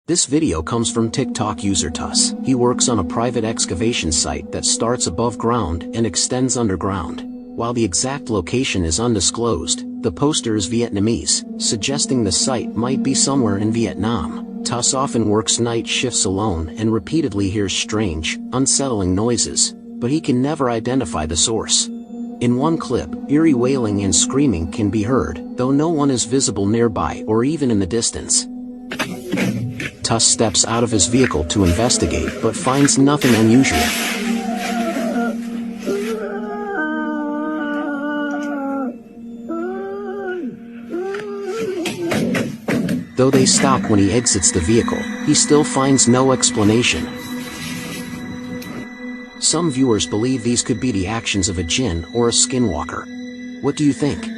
This video comes from TikTok user Tuss. He works on a private excavation site that starts above ground and extends underground. While the exact location is undisclosed, the poster is Vietnamese, suggesting the site might be somewhere in Vietnam. Tuss often works night shifts alone and repeatedly hears strange, unsettling noises, but he can never identify the source. In one clip, eerie wailing and screaming can be heard, though no one is visible nearby or even in the distance. Tuss steps out of his vehicle to investigate but finds nothing unusual. Though they stop when he exits the vehicle, he still finds no explanation. Some viewers believe these could be the actions of a jinn or a skinwalker. What do you think?